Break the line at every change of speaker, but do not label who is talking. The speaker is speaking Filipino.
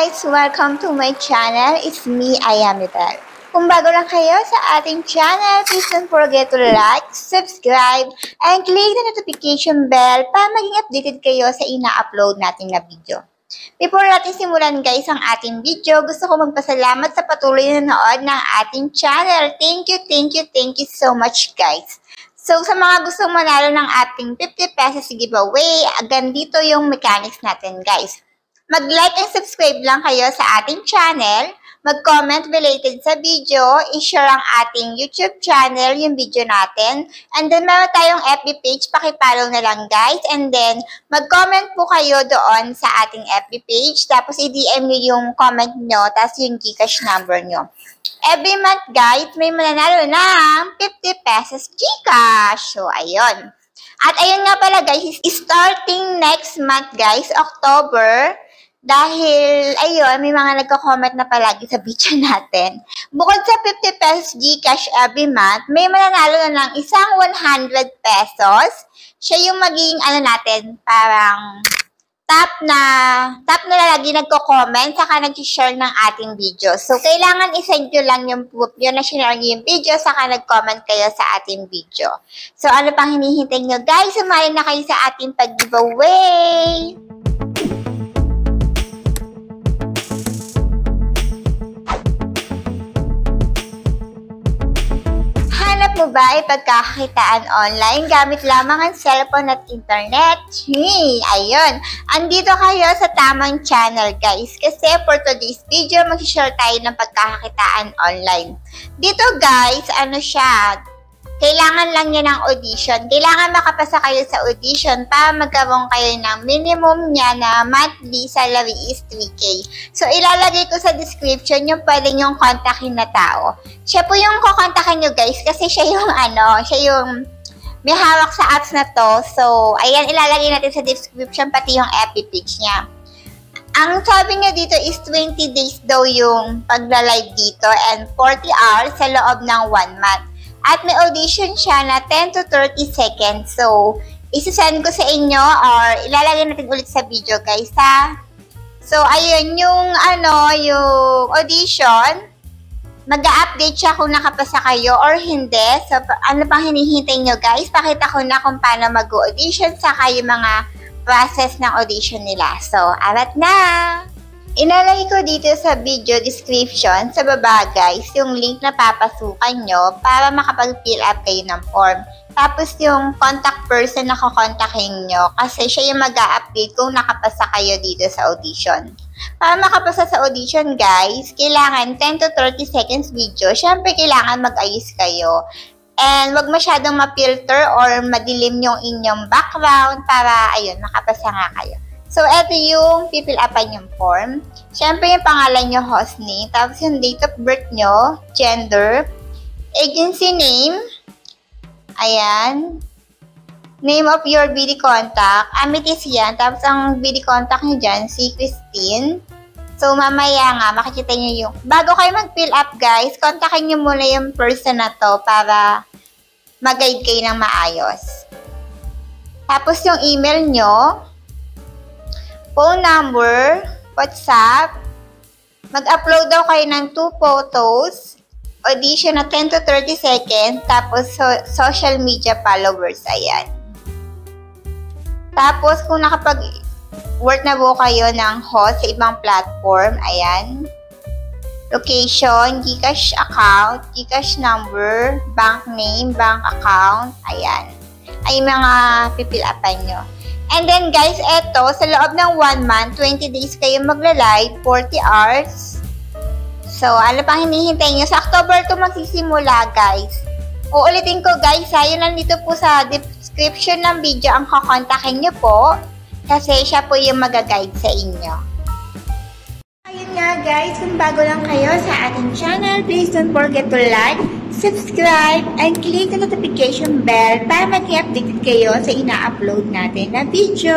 guys! Welcome to my channel. It's me, Ayamibel. Kung bago lang kayo sa ating channel, please don't forget to like, subscribe, and click the notification bell para maging updated kayo sa ina-upload natin na video. Before natin simulan guys ang ating video, gusto ko magpasalamat sa patuloy na nanood ng ating channel. Thank you so much guys. So, sa mga gustong manalo ng ating 50 pesos giveaway, ganito yung mechanics natin guys. Mag-like and subscribe lang kayo sa ating channel, mag-comment related sa video, i-share ang ating YouTube channel, yung video natin, and then meron tayong FB page, pakipollow na lang guys, and then mag-comment po kayo doon sa ating FB page, tapos i-DM nyo yung comment nyo, tapos yung Gcash number nyo. Every month guys, may mananalo ng 50 pesos Gcash. So, ayun. At ayun nga pala guys, starting next month guys, October, dahil, ayun, may mga nagko-comment na palagi sa video natin. Bukod sa 50 pesos Gcash every month, may mananalo na ng isang 100 pesos. Siya yung magiging, natin, parang top na lagi nagko-comment, saka nag-share ng ating video. So, kailangan isend nyo lang yung proof nyo na share nyo yung video, saka nag-comment kayo sa ating video. So, ano pang hinihintay nyo guys? Sumali na kayo sa ating pag-giveaway! Mo ba ay pagkakakitaan online gamit lamang ang cellphone at internet? Ayun. Andito kayo sa tamang channel guys. Kasi for today's video, mag-share tayo ng pagkakakitaan online. Dito guys, siya? Kailangan lang niya ng audition. Kailangan makapasa kayo sa audition para magkaroon kayo ng minimum niya na monthly salary is 3K. So, ilalagay ko sa description yung pwede nyong kontakin na tao. Siya po yung kukontakin nyo guys kasi siya yung siya yung may hawak sa apps na to. So, ayan, ilalagay natin sa description pati yung FB page niya. Ang sabi niya dito is 20 days daw yung pagla-live dito and 40 hours sa loob ng 1 month. At may audition siya na 10 to 30 seconds. So, isasend ko sa inyo or ilalagay natin ulit sa video guys ha. So, ayun yung yung audition. Mag-a-update siya kung nakapasa kayo or hindi. So, ano pang hinihintay nyo guys? Pakita ko na kung paano mag-audition saka yung mga process ng audition nila. So, arat na! Ilalagay ko dito sa video description sa baba guys yung link na papasukan nyo para makapag-fill up kayo ng form. Tapos yung contact person na kukontakin nyo kasi siya yung mag-a-update kung nakapasa kayo dito sa audition. Para makapasa sa audition guys, kailangan 10 to 30 seconds video. Syempre kailangan mag-ayos kayo. And wag masyadong ma-filter or madilim yung inyong background para ayun, makapasa nga kayo. So, ito yung pipil-upan yung form. Siyempre, yung pangalan nyo, host name. Tapos, yung date of birth nyo, gender, agency name, ayan, name of your BD contact, Amethyst yan. Tapos, ang BD contact nyo dyan, si Christine. So, mamaya nga, makikita nyo yung, bago kayo mag-fill up, guys, kontakin nyo muna yung person na to para mag-guide kayo ng maayos. Tapos, yung email nyo, phone number, WhatsApp, mag-upload daw kayo ng 2 photos, audition na 10 to 30 seconds, tapos social media followers, ayan. Tapos, kung nakapag-work na po kayo ng host sa ibang platform, ayan. Location, Gcash account, Gcash number, bank name, bank account, ayan. Ay mga pipil-upan nyo. And then guys, eto, sa loob ng 1 month, 20 days kayo magla-live, 40 hours. So, ano pang hinihintay nyo? Sa October to magsisimula guys. Uulitin ko guys ha, yun nandito po sa description ng video ang kakontakin nyo po. Kasi siya po yung mag-guide sa inyo. Ayun nga guys, kung bago lang kayo sa ating channel, please don't forget to like, subscribe, and click the notification bell para mag-update kayo sa ina-upload natin na video.